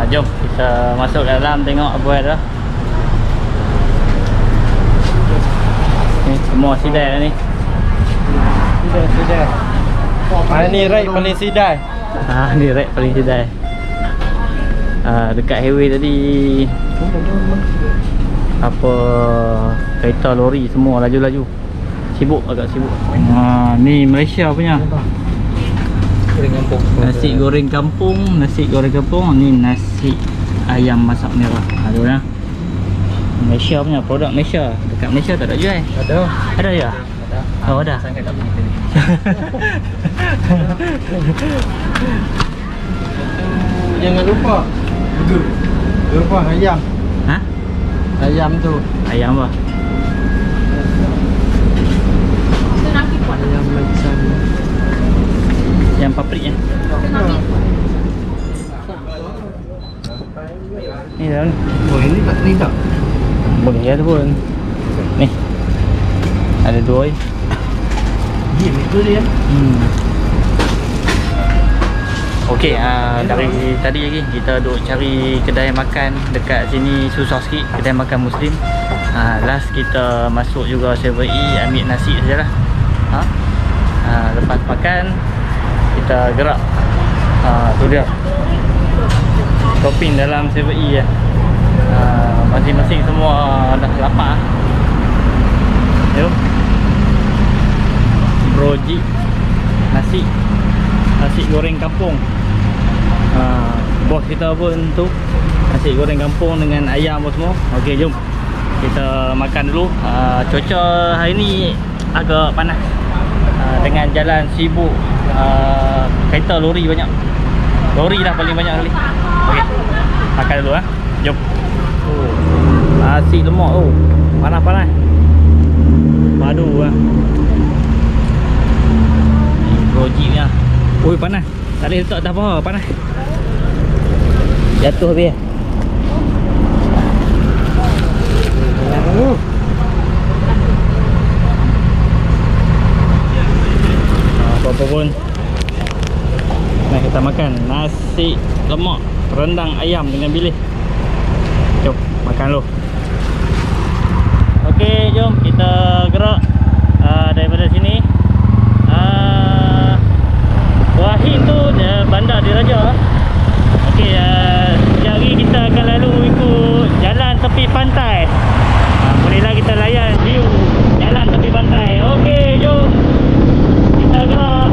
Jom kita masuk dalam tengok apa ada. Ni semua sidai lah ni. Sidai. Ni ride paling sidai. Ni ride paling sidai. Dekat highway tadi apa kereta lori semua laju-laju. Sibuk, agak sibuk. Ni Malaysia punya. Nasi goreng kampung, nasi goreng kampung. Ni nasi ayam masak merah. Ada ya. Malaysia punya, produk Malaysia. Dekat Malaysia tak ada jual? Ada. Ada ya? Ada. Oh, ada. Sangat tak begitu. Jangan lupa. Jangan lupa ayam. Ha? Ayam tu. Ayam apa? Ayam macam Yang papriknya. Ni dah ni. Oh, ini tak ni tak. Boleh ya tu pun. Ni. Ada dua ni. Itu dia. Okey, dari tadi lagi kita duk cari kedai makan dekat sini, susah sikit kedai makan Muslim. Last kita masuk juga 7E, ambil nasi sajalah. Lepas makan kita gerak. Tu dia. Shopping dalam 7E lah. Masing-masing semua dah lapar. Jom. Broji nasi goreng kampung. Bos kita pun tu nasi goreng kampung dengan ayam apa semua. Okey, jom kita makan dulu. Cuaca hari ni agak panas, dengan jalan sibuk, kereta lori banyak. Lori lah paling banyak kali. Okey, makan dulu jom. Nasi lemak tu panas-panas. Padu ni broji punya. Oi, panas. Tak boleh letak atas paha, panas. Jatuh habis. Apa-apa pun. Nah, kita makan nasi lemak rendang ayam dengan bilis. Jom makan dulu. Okey, jom kita gerak daripada sini. Wahin tu bandar Diraja. Okey, sekejap lagi kita akan lalu ikut jalan tepi pantai. Bolehlah kita layan view jalan tepi pantai. Okey, jom kita gerak.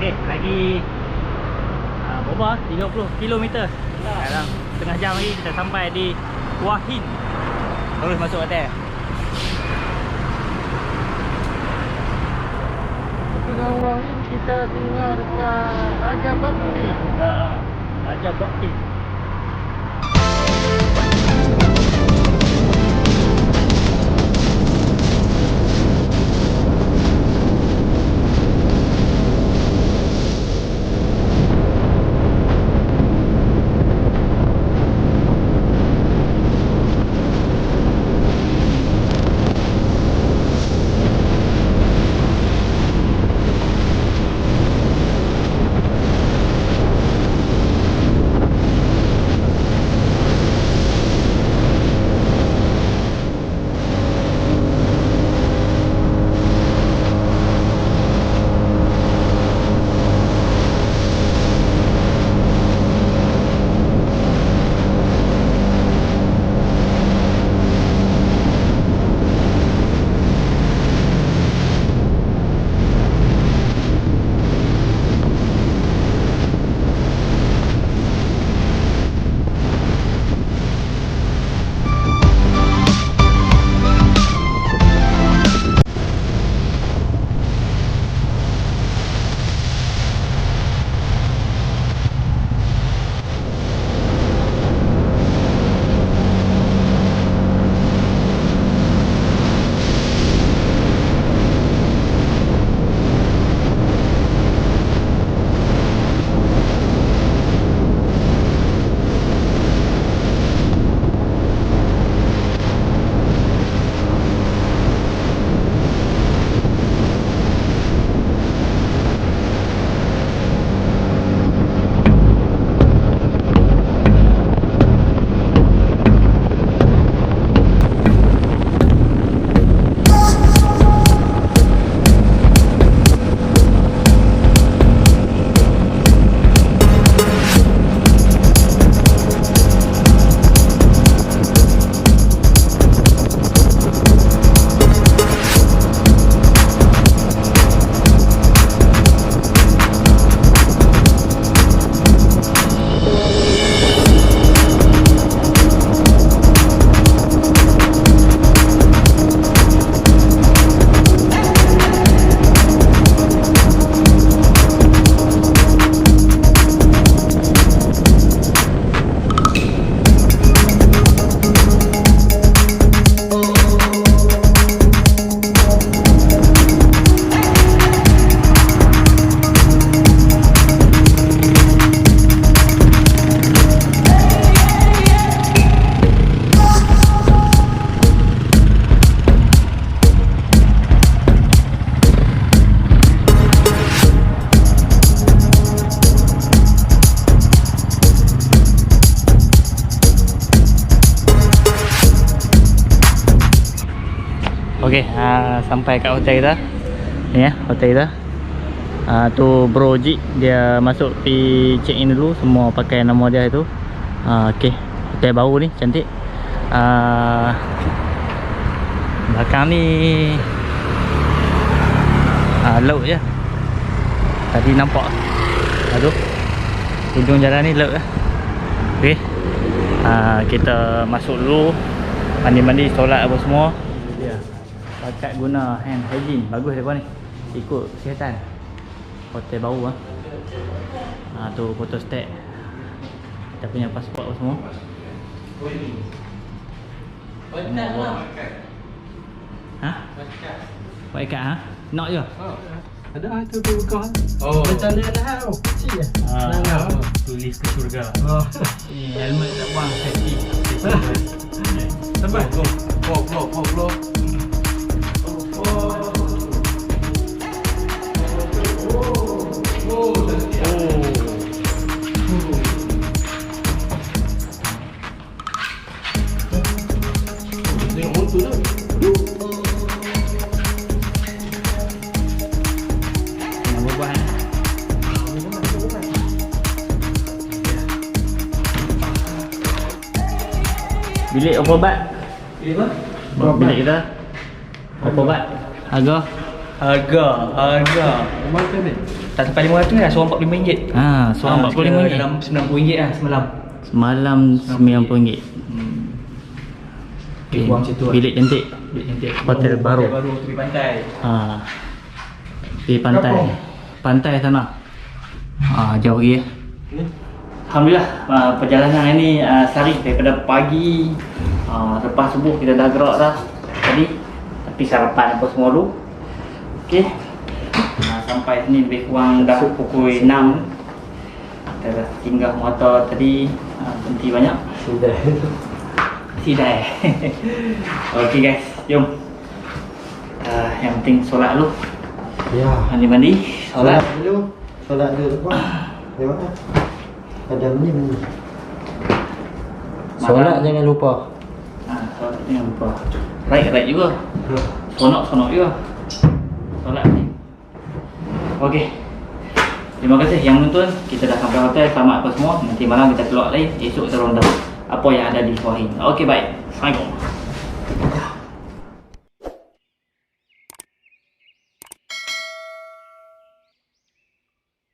Lagi berapa? 30 km. Dalam setengah jam lagi kita sampai di Wahin. Terus masuk hotel. Dengan Wahin kita tinggal dekat Raja Bakti. Raja Bakti. Okey, sampai kat hotel kita. Ni ya, hotel kita. Tu Bro Jik, dia masuk pergi check in dulu, semua pakai nama dia itu. Okey, hotel baru ni cantik. Belakang ni laut je. Tadi nampak. Aduh. Hujung jalan ni laut lah. Okey. Kita masuk dulu. Mandi-mandi, solat apa semua. Dia pakai guna hand hygiene. Bagus depa ni. Ikut kesihatan. Hotel baru ah. Tu photo stat. Kita punya pasport apa semua. Ha? White card ha? Nak je? Ada tu buka. Macam ni dah tau. Kecil ah. Tulis ke syurga. Ni helmet tak buang safety. Sampai. Go. Tengok motor tu. Bilik berapa baht? Bilik apa? Bilik kita berapa baht? Harga? Macam ni? Tak sampai RM500 lah, seorang RM45. Seorang RM45. Dalam RM90 lah semalam. Semalam RM90. Lebih kurang macam tu lah. Bilik cantik. Bilik cantik. Hotel baru. Hotel baru tepi pantai. Di pantai. Pantai sana. Jauh lagi ya. Ni. Alhamdulillah, perjalanan ini sari daripada pagi. Lepas subuh kita dah gerak dah tadi. Tapi sarapan apa semua dulu. Okey. Sampai sini lebih kurang dah pukul 6. Kita dah tinggal motor tadi. Berhenti banyak. Sidai. Okey guys, jom. Yang penting solat dulu. Ya. Mandi-mandi, solat. Solat dulu apa? Tengok ah. Ada ni. Solat jangan lupa. Solat jangan lupa. Right juga. Sonok juga. Solat ni. Okey. Terima kasih yang menonton. Kita dah sampai hotel, selamat apa semua. Nanti malam kita keluar lain. Esok kita ronda apa yang ada di bawah ini. Okey, baik. Assalamualaikum.